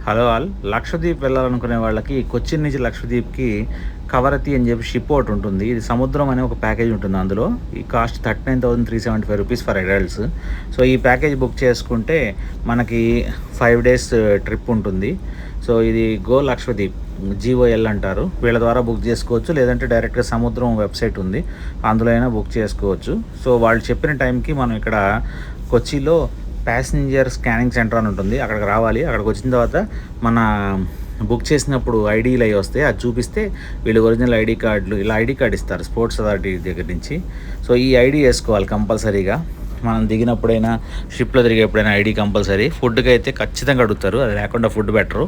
Hello all. Lakshadweep వెళ్ళాలనుకునే వాళ్ళకి కొచ్చిన్ నుంచి లక్షద్వీప్‌కి కవరత్తి అని చెప్పి షిప్ ఒకటి ఉంటుంది. ఇది సముద్రం అనే ఒక ప్యాకేజ్ ఉంటుంది అందులో. ఈ కాస్ట్ ₹39,375 ఫర్ అడల్ట్స్. సో, ఈ ప్యాకేజ్ బుక్ చేసుకుంటే మనకి 5 డేస్ ట్రిప్ ఉంటుంది. సో, ఇది గో లక్షద్వీప్ జీఓఎల్ అంటారు. వీళ్ళ ద్వారా బుక్ చేసుకోవచ్చు. లేదంటే డైరెక్ట్‌గా సముద్రం వెబ్‌సైట్ ఉంది. అందులో అయినా బుక్ చేసుకోవచ్చు. సో, వాళ్ళు చెప్పిన టైంకి మనం ఇక్కడ కొచ్చిలో ప్యాసింజర్ స్కానింగ్ సెంటర్ అని ఉంటుంది. అక్కడికి రావాలి. అక్కడికి వచ్చిన తర్వాత మన బుక్ చేసినప్పుడు ఐడీలు అవి వస్తాయి. అది చూపిస్తే వీళ్ళు ఒరిజినల్ ఐడీ కార్డులు ఇలా ఐడీ కార్డు ఇస్తారు స్పోర్ట్స్ అథారిటీ దగ్గర నుంచి. సో, ఈ ఐడీ వేసుకోవాలి కంపల్సరీగా. మనం దిగినప్పుడైనా షిప్లో తిరిగేప్పుడైనా ఐడీ కంపల్సరీ. ఫుడ్కి అయితే ఖచ్చితంగా అడుగుతారు. అది లేకుండా ఫుడ్ పెట్టరు.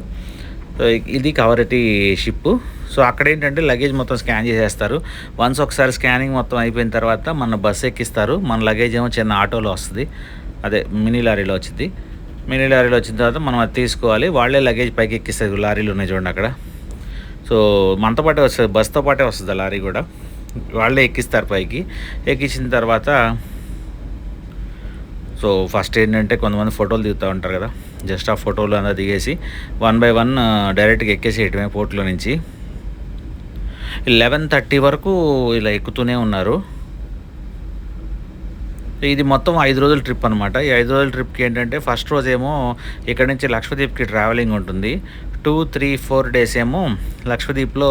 సో, ఇది కవరటి షిప్. సో, అక్కడ ఏంటంటే లగేజ్ మొత్తం స్కాన్ చేసేస్తారు. వన్స్ ఒకసారి స్కానింగ్ మొత్తం అయిపోయిన తర్వాత మన బస్సు ఎక్కిస్తారు. మన లగేజ్ ఏమో చిన్న ఆటోలో వస్తుంది. అదే మినీ లారీలో వచ్చింది. మినీ లారీలో వచ్చిన తర్వాత మనం అది తీసుకోవాలి. వాళ్ళే లగేజ్ పైకి ఎక్కిస్తారు. లారీలు ఉన్నాయి చూడండి అక్కడ. సో, మనతో పాటే వస్తుంది, బస్తో పాటే వస్తుంది ఆ లారీ కూడా. వాళ్ళే ఎక్కిస్తారు పైకి. ఎక్కించిన తర్వాత సో, ఫస్ట్ ఏంటంటే కొంతమంది ఫోటోలు దిగుతూ ఉంటారు కదా. జస్ట్ ఆ ఫోటోలు అంతా దిగేసి 1 బై 1 డైరెక్ట్గా ఎక్కేసేయటమే పోర్ట్లో నుంచి. 11:30 వరకు ఇలా ఎక్కుతూనే ఉన్నారు. ఇది మొత్తం 5 రోజుల ట్రిప్ అనమాట. ఈ 5 రోజుల ట్రిప్కి ఏంటంటే ఫస్ట్ రోజేమో ఇక్కడ నుంచి లక్షద్వీప్కి ట్రావెలింగ్ ఉంటుంది. 2, 3, 4 డేస్ ఏమో లక్షద్వీప్లో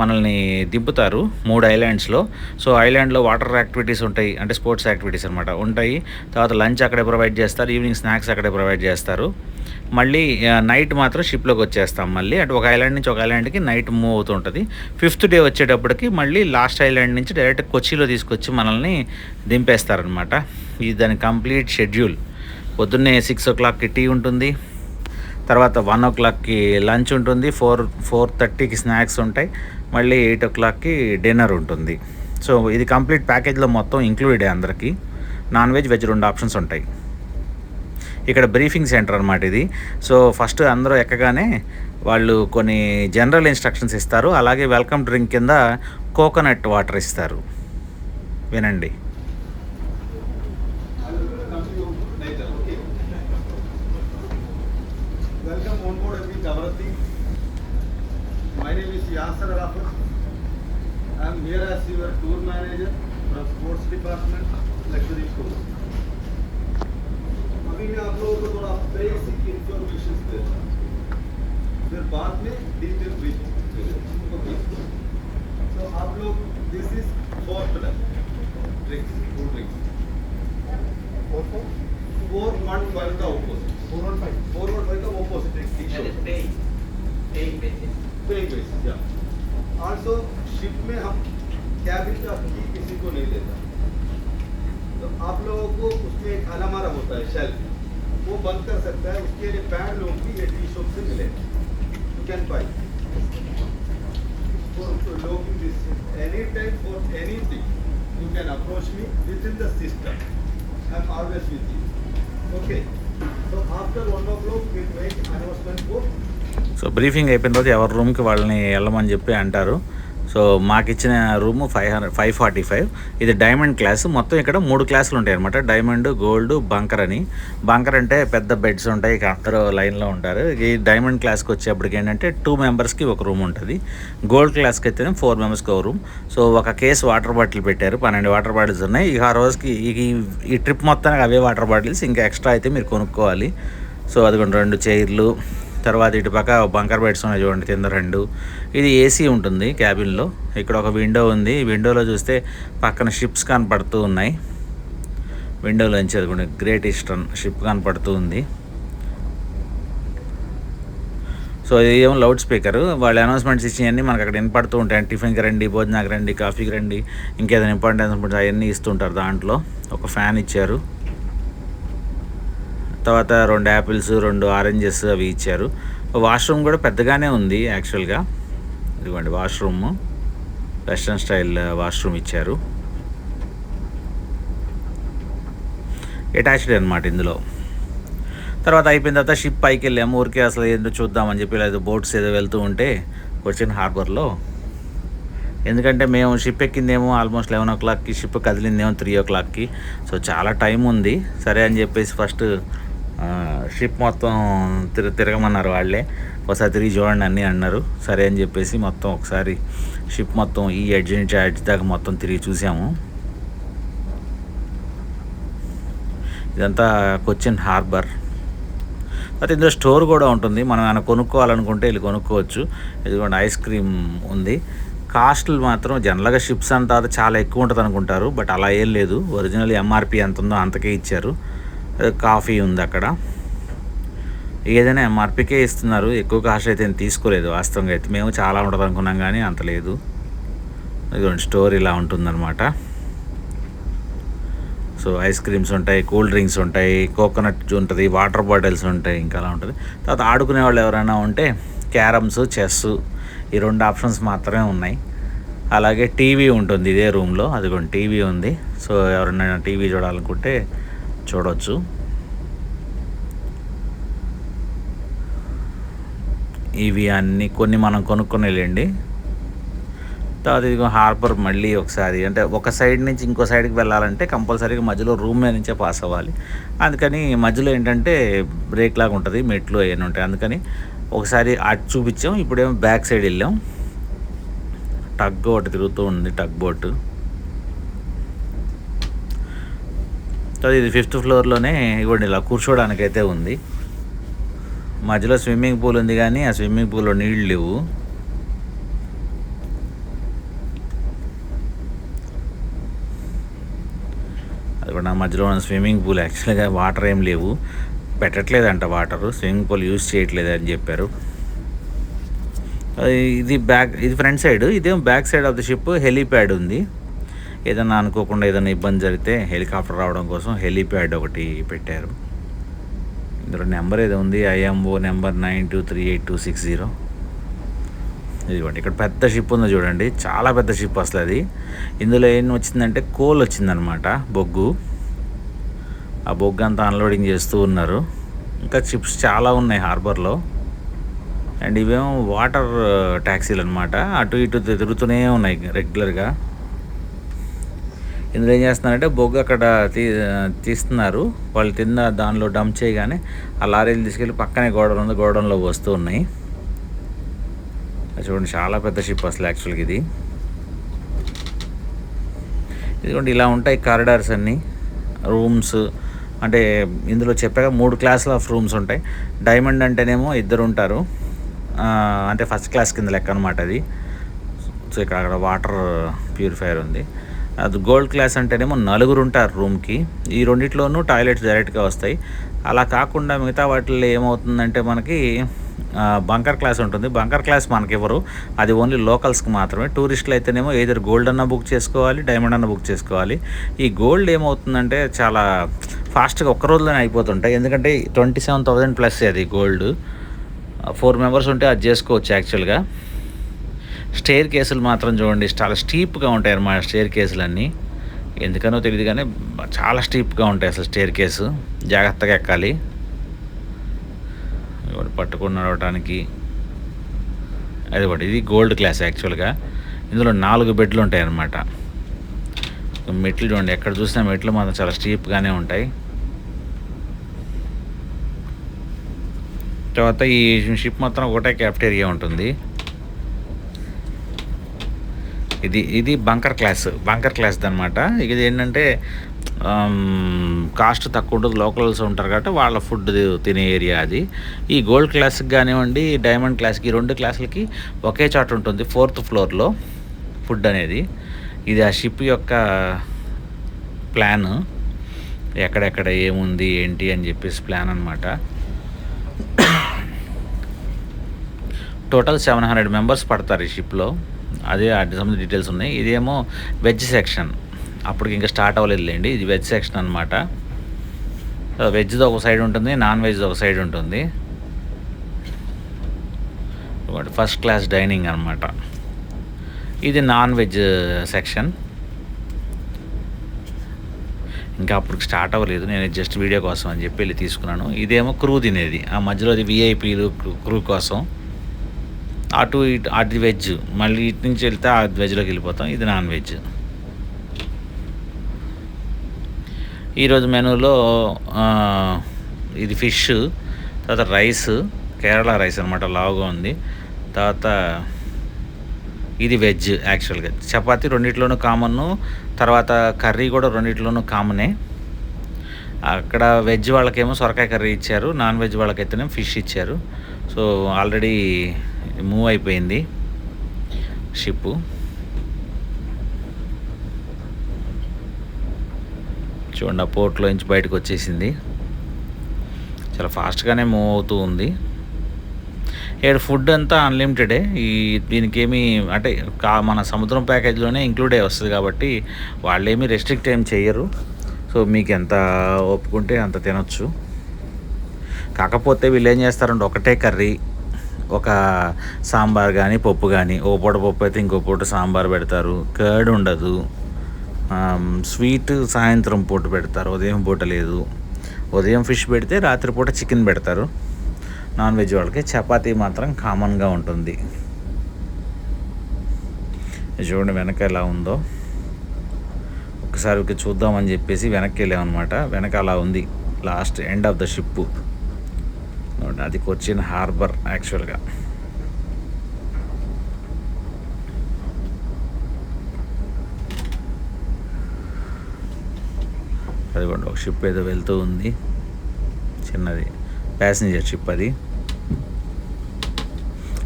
మనల్ని దింపుతారు 3 ఐలాండ్స్లో. సో, ఐలాండ్లో వాటర్ యాక్టివిటీస్ ఉంటాయి, అంటే స్పోర్ట్స్ యాక్టివిటీస్ అనమాట ఉంటాయి. తర్వాత లంచ్ అక్కడే ప్రొవైడ్ చేస్తారు. ఈవినింగ్ స్నాక్స్ అక్కడే ప్రొవైడ్ చేస్తారు. మళ్ళీ నైట్ మాత్రం షిప్లోకి వచ్చేస్తాం. మళ్ళీ అంటే ఒక ఐలాండ్ నుంచి ఒక ఐలాండ్కి నైట్ మూవ్ అవుతూ ఉంటుంది. 5th డే వచ్చేటప్పటికి మళ్ళీ లాస్ట్ ఐలాండ్ నుంచి డైరెక్ట్ కొచ్చిలో తీసుకొచ్చి మనల్ని దింపేస్తారనమాట. ఇది దాని కంప్లీట్ షెడ్యూల్. పొద్దున్నే 6 o'clockకి టీ ఉంటుంది. తర్వాత 1 o'clockకి లంచ్ ఉంటుంది. 4:30కి స్నాక్స్ ఉంటాయి. మళ్ళీ 8 o'clockకి డిన్నర్ ఉంటుంది. సో, ఇది కంప్లీట్ ప్యాకేజ్లో మొత్తం ఇంక్లూడెడ్ అందరికీ. నాన్ వెజ్, వెజ్ 2 ఆప్షన్స్ ఉంటాయి. ఇక్కడ బ్రీఫింగ్ సెంటర్ అనమాట ఇది. సో, ఫస్ట్ అందరూ ఎక్కగానే వాళ్ళు కొన్ని జనరల్ ఇన్స్ట్రక్షన్స్ ఇస్తారు. అలాగే వెల్కమ్ డ్రింక్ కింద కోకోనట్ వాటర్ ఇస్తారు. వినండి. Welcome on board MV Kavarathi. My name is Yasser Arafat. I am here as your tour manager from Sports Department, Lakshadweep Tour. अभी मैं आप लोगों को थोड़ा बेसिक इंफॉर्मेशन देता हूँ, फिर बाद में डिटेल ब्रीफिंग. ओके, तो आप लोग this is 4th drinks, 2 drinks, 415 का ऑपोजिट, 415 का ऑपोजिट है. Paying basis, yeah. Also ship में हम कैबिन का की किसी को नहीं देता. तो आप लोगों को उसमें एक अलमारा होता है शेल्फ, वो बंद कर सकता है. उसके लिए पैड लोग भी ये टी शॉप से मिलेगा. You can buy for logging this any time for anything. You can approach me with in the system. I am always with you. Okay, so after 1 o'clock we make announcement for. So, briefing అయిపోయిన తర్వాత ఎవరి రూమ్కి వాళ్ళని వెళ్ళమని చెప్పి అంటారు. So, మాకు ఇచ్చిన రూము 545. ఇది డైమండ్ క్లాస్. మొత్తం ఇక్కడ 3 క్లాసులు ఉంటాయి అనమాట. డైమండ్, గోల్డ్, బంకర్ అని. బంకర్ అంటే పెద్ద బెడ్స్ ఉంటాయి, ఇక అందరూ లైన్లో ఉంటారు. ఈ డైమండ్ క్లాస్కి వచ్చేప్పటికి ఏంటంటే 2 మెంబర్స్కి ఒక రూమ్ ఉంటుంది. గోల్డ్ క్లాస్కి అయితే 4 మెంబర్స్కి ఒక రూమ్. సో, ఒక కేసు వాటర్ బాటిల్ పెట్టారు. 12 వాటర్ బాటిల్స్ ఉన్నాయి. ఇక ఆ రోజుకి ఈ ట్రిప్ మొత్తానికి అవే వాటర్ బాటిల్స్, ఇంకా ఎక్స్ట్రా అయితే మీరు కొనుక్కోవాలి. సో, అదిగోండి 2 చైర్లు. తర్వాత ఇటు పక్క బంకర్ బెడ్స్ ఉన్నాయి చూడండి, కింద 2. ఇది ఏసీ ఉంటుంది క్యాబిన్లో. ఇక్కడ ఒక విండో ఉంది. విండోలో చూస్తే పక్కన షిప్స్ కనపడుతూ ఉన్నాయి. విండోలోంచి అదిగోండి గ్రేట్ ఈస్టర్న్ షిప్ కనపడుతూ ఉంది. సో, ఇది ఏమో లౌడ్ స్పీకర్. వాళ్ళు అనౌన్స్మెంట్స్ ఇచ్చినవన్నీ మనకు అక్కడ వినపడుతూ ఉంటాయి. టిఫిన్కి రండి, భోజనానికి రండి, కాఫీకి రండి, ఇంకేదైనా ఇంపార్టెంట్ అనౌన్స్మెంట్స్ అవన్నీ ఇస్తుంటారు. దాంట్లో ఒక ఫ్యాన్ ఇచ్చారు. తర్వాత 2 యాపిల్స్, 2 ఆరెంజెస్ అవి ఇచ్చారు. వాష్రూమ్ కూడా పెద్దగానే ఉంది యాక్చువల్గా. ఇదిగోండి వాష్రూమ్, వెస్ట్రన్ స్టైల్ వాష్రూమ్ ఇచ్చారు. అటాచ్డ్ అనమాట ఇందులో. తర్వాత అయిపోయిన తర్వాత షిప్ పైకి వెళ్ళాము. ఊరికే అసలు ఏంటో చూద్దామని చెప్పి, లేదా బోట్స్ ఏదో వెళ్తూ ఉంటే కొచ్చిన్ హార్బర్లో. ఎందుకంటే మేము షిప్ ఎక్కిందేమో ఆల్మోస్ట్ 11 o'clockకి, షిప్ కదిలిందేమో 3 o'clockకి. సో, చాలా టైం ఉంది. సరే అని చెప్పేసి ఫస్ట్ షిప్ మొత్తం తిరగమన్నారు వాళ్ళే, ఒకసారి తిరిగి చూడండి అన్నీ అన్నారు. సరే అని చెప్పేసి మొత్తం ఒకసారి షిప్ మొత్తం ఈ ఎడ్జ్ నుంచి ఆ ఎడ్జ్ దాకా మొత్తం తిరిగి చూసాము. ఇదంతా కొచ్చిన్ హార్బర్. అయితే ఇందులో స్టోర్ కూడా ఉంటుంది, మనం ఏమైనా కొనుక్కోవాలనుకుంటే వెళ్ళి కొనుక్కోవచ్చు. ఇదిగోండి ఐస్ క్రీమ్ ఉంది. కాస్ట్లు మాత్రం జనరల్గా షిప్స్ అంతా చాలా ఎక్కువ ఉంటుంది అనుకుంటారు, బట్ అలా ఏం లేదు. ఒరిజినల్ ఎంఆర్పి ఎంత ఉందో అంతకే ఇచ్చారు. కాఫీ ఉంది అక్కడ, ఏదైనా ఎంఆర్పికే ఇస్తున్నారు. ఎక్కువ కాస్ట్ అయితే తీసుకోలేదు వాస్తవంగా అయితే. మేము చాలా ఉంటుంది అనుకున్నాం కానీ అంత లేదు. ఇదిగోండి స్టోర్ ఇలా ఉంటుందన్నమాట. సో ఐస్ క్రీమ్స్ ఉంటాయి, కూల్ డ్రింక్స్ ఉంటాయి, కోకోనట్ ఉంటుంది, వాటర్ బాటిల్స్ ఉంటాయి, ఇంకా అలా ఉంటుంది. తర్వాత ఆడుకునే వాళ్ళు ఎవరైనా ఉంటే క్యారమ్స్, చెస్, ఈ 2 ఆప్షన్స్ మాత్రమే ఉన్నాయి. అలాగే టీవీ ఉంటుంది ఇదే రూమ్లో. అదిగోండి టీవీ ఉంది. సో ఎవరైనా టీవీ చూడాలనుకుంటే చూడవచ్చు. ఇవి అన్నీ కొన్ని మనం కొనుక్కొనేలేండి. తర్వాత ఇదిగో హార్బర్ మళ్ళీ ఒకసారి, అంటే ఒక సైడ్ నుంచి ఇంకో సైడ్కి వెళ్ళాలంటే కంపల్సరీగా మధ్యలో రూమ్ మీద నుంచే పాస్ అవ్వాలి. అందుకని మధ్యలో ఏంటంటే బ్రేక్ లాగా ఉంటుంది, మెట్లు అవన్నీ ఉంటాయి. అందుకని ఒకసారి అటు చూపించాం, ఇప్పుడేమో బ్యాక్ సైడ్ వెళ్ళాం. టగ్ ఒకటి తిరుగుతూ ఉంది, టగ్ బోట్. ఇది 5th ఫ్లోర్లోనే ఇవ్వండి ఇలా కూర్చోడానికైతే ఉంది. మధ్యలో స్విమ్మింగ్ పూల్ ఉంది కానీ ఆ స్విమ్మింగ్ పూల్లో నీళ్ళు లేవు. అది కూడా మధ్యలో ఉన్న స్విమ్మింగ్ పూల్. యాక్చువల్గా వాటర్ ఏం లేవు, పెట్టట్లేదంట వాటరు, స్విమ్మింగ్ పూల్ యూజ్ చేయట్లేదు అని చెప్పారు. ఇది ఫ్రంట్ సైడ్, ఇదేమో back side of the ship helipad ఉంది. ఏదైనా అనుకోకుండా ఏదైనా ఇబ్బంది జరిగితే హెలికాప్టర్ రావడం కోసం హెలీప్యాడ్ ఒకటి పెట్టారు. ఇందులో నెంబర్ ఏదో ఉంది, IMO నెంబర్ 923860. ఇదిగోండి ఇక్కడ పెద్ద షిప్ ఉందో చూడండి, చాలా పెద్ద షిప్ అసలు అది. ఇందులో ఏం వచ్చిందంటే కోల్ వచ్చిందనమాట, బొగ్గు. ఆ బొగ్గు అంతా అన్లోడింగ్ చేస్తూ ఉన్నారు. ఇంకా షిప్స్ చాలా ఉన్నాయి హార్బర్లో. అండ్ ఇవేమో వాటర్ ట్యాక్సీలు అనమాట, అటు ఇటు తిరుగుతూనే ఉన్నాయి రెగ్యులర్గా. ఇందులో ఏం చేస్తున్నారంటే బొగ్గు అక్కడ తీస్తున్నారు, వాళ్ళు దానిలో డంప్ చేయగానే ఆ లారీలు తీసుకెళ్ళి పక్కనే గోడౌన్ ఉంది, గోడౌన్లో వస్తూ ఉన్నాయి. చూడండి చాలా పెద్ద షిప్ అసలు యాక్చువల్గా ఇది. ఇదిగోండి ఇలా ఉంటాయి కారిడార్స్ అన్నీ, రూమ్స్. అంటే ఇందులో చెప్పాక 3 క్లాసుల ఆఫ్ రూమ్స్ ఉంటాయి. డైమండ్ అంటేనేమో 2 ఉంటారు, అంటే ఫస్ట్ క్లాస్ కింద లెక్క అనమాట అది. సో ఇక్కడ అక్కడ వాటర్ ప్యూరిఫైయర్ ఉంది. అది గోల్డ్ క్లాస్ అంటేనేమో 4 ఉంటారు రూమ్కి. ఈ రెండిట్లోనూ టాయిలెట్స్ డైరెక్ట్గా వస్తాయి. అలా కాకుండా మిగతా వాటిల్లో ఏమవుతుందంటే మనకి బంకర్ క్లాస్ ఉంటుంది. బంకర్ క్లాస్ మనకి ఇవ్వరు, అది ఓన్లీ లోకల్స్కి మాత్రమే. టూరిస్టులు అయితేనేమో ఏదైనా గోల్డ్ అన్న బుక్ చేసుకోవాలి, డైమండ్ అన్న బుక్ చేసుకోవాలి. ఈ గోల్డ్ ఏమవుతుందంటే చాలా ఫాస్ట్గా ఒక్క రోజులోనే అయిపోతుంటాయి, ఎందుకంటే 27,000 ప్లస్ అది గోల్డ్. 4 మెంబర్స్ ఉంటే అది చేసుకోవచ్చు యాక్చువల్గా. స్టేర్ కేసులు మాత్రం చూడండి చాలా స్టీప్గా ఉంటాయి అన్నమాట. స్టేర్ కేసులు అన్నీ ఎందుకనో తెలియదు కానీ చాలా స్టీప్గా ఉంటాయి అసలు. స్టేర్ కేసు జాగ్రత్తగా ఎక్కాలి, పట్టుకుని నడవటానికి. అది కూడా ఇది గోల్డ్ క్లాస్ యాక్చువల్గా. ఇందులో 4 బెడ్లు ఉంటాయి అన్నమాట. మెట్లు చూడండి, ఎక్కడ చూసినా మెట్లు మాత్రం చాలా స్టీప్గానే ఉంటాయి. తర్వాత ఈ షిప్ మొత్తం ఒకటే క్యాఫ్టేరియా ఉంటుంది. ఇది బంకర్ క్లాస్ అనమాట. ఇది ఏంటంటే కాస్ట్ తక్కువ ఉంటుంది, లోకల్స్ ఉంటారు కాబట్టి వాళ్ళ ఫుడ్ తినే ఏరియా అది. ఈ గోల్డ్ క్లాస్కి కానివ్వండి, డైమండ్ క్లాస్కి, ఈ 2 క్లాసులకి ఒకే చోట ఉంటుంది, 4th ఫ్లోర్లో ఫుడ్ అనేది. ఇది ఆ షిప్ యొక్క ప్లాన్, ఎక్కడెక్కడ ఏముంది ఏంటి అని చెప్పేసి ప్లాన్ అనమాట. టోటల్ 700 మెంబర్స్ పడతారు ఈ షిప్లో. అదే వాటి సంబంధించిన డీటెయిల్స్ ఉన్నాయి. ఇదేమో వెజ్ సెక్షన్, అప్పటికి ఇంకా స్టార్ట్ అవ్వలేదులేండి. ఇది వెజ్ సెక్షన్ అనమాట. వెజ్ది ఒక సైడ్ ఉంటుంది, నాన్ వెజ్ది ఒక సైడ్ ఉంటుంది. ఫస్ట్ క్లాస్ డైనింగ్ అనమాట. ఇది నాన్ వెజ్ సెక్షన్. ఇంకా అప్పటికి స్టార్ట్ అవ్వలేదు, నేను జస్ట్ వీడియో కోసం అని చెప్పి వెళ్ళి తీసుకున్నాను. ఇదేమో క్రూ తినేది, ఆ మధ్యలో అది విఐపీలు క్రూ కోసం. అటు ఇటు అది వెజ్, మళ్ళీ ఇటు నుంచి వెళ్తే ఆ వెజ్లోకి వెళ్ళిపోతాం. ఇది నాన్ వెజ్. ఈరోజు మెనూలో ఇది ఫిష్, తర్వాత రైస్, కేరళ రైస్ అనమాట, లావుగా ఉంది. తర్వాత ఇది వెజ్. యాక్చువల్గా చపాతీ రెండిట్లోనూ కామన్, తర్వాత కర్రీ కూడా రెండిట్లోనూ కామనే. అక్కడ వెజ్ వాళ్ళకేమో సొరకాయ కర్రీ ఇచ్చారు, నాన్ వెజ్ వాళ్ళకైతేనేమో ఫిష్ ఇచ్చారు. సో ఆల్రెడీ మూవ్ అయిపోయింది షిప్. చూడండి, ఆ పోర్ట్లో నుంచి బయటకు వచ్చేసింది. చాలా ఫాస్ట్గానే మూవ్ అవుతూ ఉంది. ఇక్కడ ఫుడ్ అంతా అన్లిమిటెడే. దీనికి ఏమి అంటే మన సముద్రం ప్యాకేజ్లోనే ఇంక్లూడ్ అయ్యి వస్తుంది కాబట్టి వాళ్ళు ఏమీ రెస్ట్రిక్ట్ ఏం చేయరు. సో మీకు ఎంత ఒప్పుకుంటే అంత తినొచ్చు. కాకపోతే వీళ్ళు ఏం చేస్తారంటే ఒకటే కర్రీ, ఒక సాంబార్ కానీ పప్పు కానీ, ఓ పూట పప్పు అయితే ఇంకో పూట సాంబార్ పెడతారు. కర్డ్ ఉండదు. స్వీట్ సాయంత్రం పూట పెడతారు, ఉదయం పూట లేదు. ఉదయం ఫిష్ పెడితే రాత్రిపూట చికెన్ పెడతారు నాన్ వెజ్ వాళ్ళకి. చపాతీ మాత్రం కామన్గా ఉంటుంది. చూడండి వెనక ఎలా ఉందో. ఒకసారి చూద్దామని చెప్పేసి వెనక్కి వెళ్ళామన్నమాట. వెనక అలా ఉంది last end of the ship. అది కొచ్చిన్ హార్బర్ యాక్చువల్గా. అదిగోండి ఒక షిప్ ఏదో వెళ్తూ ఉంది, చిన్నది ప్యాసింజర్ షిప్ అది.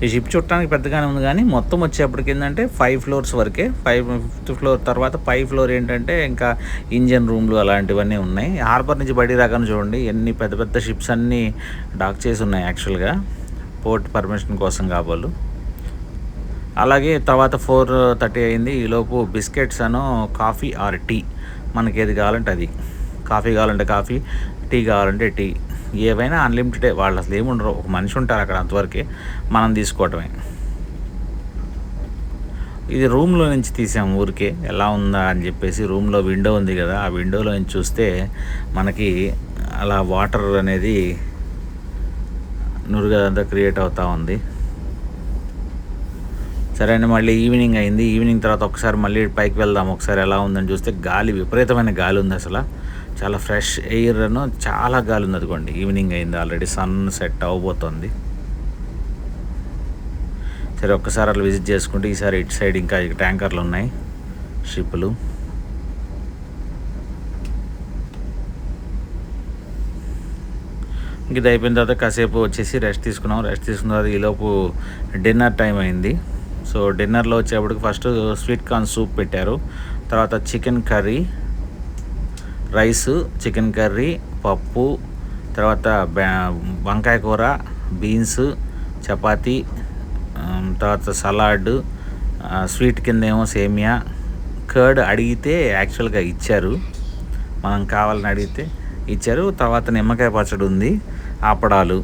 ఈ షిప్ చుట్టానికి పెద్దగానే ఉంది కానీ మొత్తం వచ్చేప్పటికి ఏంటంటే 5 ఫ్లోర్స్ వరకే. 5th ఫ్లోర్ తర్వాత 5 ఫ్లోర్ ఏంటంటే ఇంకా ఇంజన్ రూమ్లు అలాంటివన్నీ ఉన్నాయి. హార్బర్ నుంచి బయటికి రాగానే చూడండి ఎన్ని పెద్ద పెద్ద షిప్స్ అన్నీ డాక్ చేసి ఉన్నాయి యాక్చువల్గా, పోర్ట్ పర్మిషన్ కోసం కాబోలు. అలాగే తర్వాత 4:30 అయింది. ఈలోపు బిస్కెట్స్ అను కాఫీ ఆర్ టీ, మనకి ఏది కావాలంటే అది. కాఫీ కావాలంటే కాఫీ, టీ కావాలంటే టీ, ఏవైనా అన్లిమిటెడే. వాళ్ళు అసలు ఏముండరు, ఒక మనిషి ఉంటారు అక్కడ, అంతవరకే మనం తీసుకోవటమే. ఇది రూమ్లో నుంచి తీసాము ఊరికే ఎలా ఉందా అని చెప్పేసి. రూమ్లో విండో ఉంది కదా, ఆ విండోలో నుంచి చూస్తే మనకి అలా వాటర్ అనేది నురుగదంతా క్రియేట్ అవుతూ ఉంది. సరే అండి, మళ్ళీ ఈవినింగ్ అయింది. ఈవినింగ్ తర్వాత ఒకసారి మళ్ళీ పైకి వెళ్దాం, ఒకసారి ఎలా ఉందని చూస్తే గాలి, విపరీతమైన గాలి ఉంది అసలు. చాలా ఫ్రెష్ ఎయిర్ అను చాలా గాలి ఉంది. అదిగోండి ఈవినింగ్ అయింది, ఆల్రెడీ సన్ సెట్ అవబోతుంది. సరే ఒక్కసారి అట్లా విజిట్ చేసుకుంటే, ఈసారి ఇటు సైడ్ ఇంకా ట్యాంకర్లు ఉన్నాయి, షిప్లు. ఇంక ఇది అయిపోయిన తర్వాత కాసేపు వచ్చేసి రెస్ట్ తీసుకున్నాం. రెస్ట్ తీసుకున్న తర్వాత ఈలోపు డిన్నర్ టైం అయింది. సో డిన్నర్లో వచ్చేప్పటికి ఫస్ట్ స్వీట్ కార్న్ సూప్ పెట్టారు, తర్వాత chicken curry, rice, chicken curry, పప్పు, తర్వాత వంకాయ కూర, బీన్స్, చపాతీ, తర్వాత సలాడ్, స్వీట్ కింద ఏమో సేమియా, కర్డ్ అడిగితే యాక్చువల్గా ఇచ్చారు, మనం కావాలని అడిగితే ఇచ్చారు. తర్వాత నిమ్మకాయ పచ్చడి ఉంది, అప్పడాలు.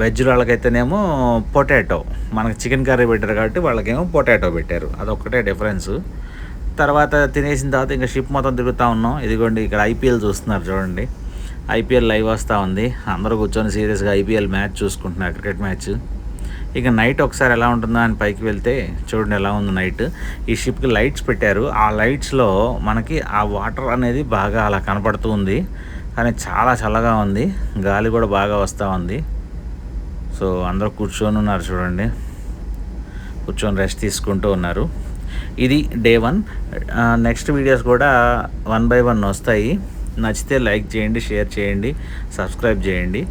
వెజ్ వాళ్ళకైతేనేమో పొటాటో, మనకి చికెన్ కర్రీ పెట్టారు కాబట్టి వాళ్ళకేమో పొటాటో పెట్టారు, అదొక్కటే డిఫరెన్స్. తర్వాత తినేసిన తర్వాత ఇంకా షిప్ మొత్తం తిరుగుతూ ఉన్నాం. ఇదిగోండి ఇక్కడ ఐపీఎల్ చూస్తున్నారు చూడండి, ఐపీఎల్ లైవ్ వస్తూ ఉంది. అందరూ కూర్చొని సీరియస్గా ఐపీఎల్ మ్యాచ్ చూసుకుంటున్నారు, క్రికెట్ మ్యాచ్. ఇక నైట్ ఒకసారి ఎలా ఉంటుందా అని పైకి వెళ్తే చూడండి ఎలా ఉంది నైట్. ఈ షిప్కి లైట్స్ పెట్టారు, ఆ లైట్స్లో మనకి ఆ వాటర్ అనేది బాగా అలా కనపడుతూ ఉంది, కానీ చాలా చల్లగా ఉంది, గాలి కూడా బాగా వస్తూ ఉంది. సో అందరూ కూర్చొని ఉన్నారు చూడండి, కూర్చొని రెస్ట్ తీసుకుంటూ ఉన్నారు. ఇది డే 1. నెక్స్ట్ వీడియోస్ కూడా 1 by 1 వస్తాయి. నచ్చితే లైక్ చేయండి, షేర్ చేయండి, సబ్స్క్రైబ్ చేయండి.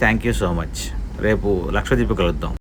Thank you so much. రేపు లక్షద్వీప్ కలుద్దాం.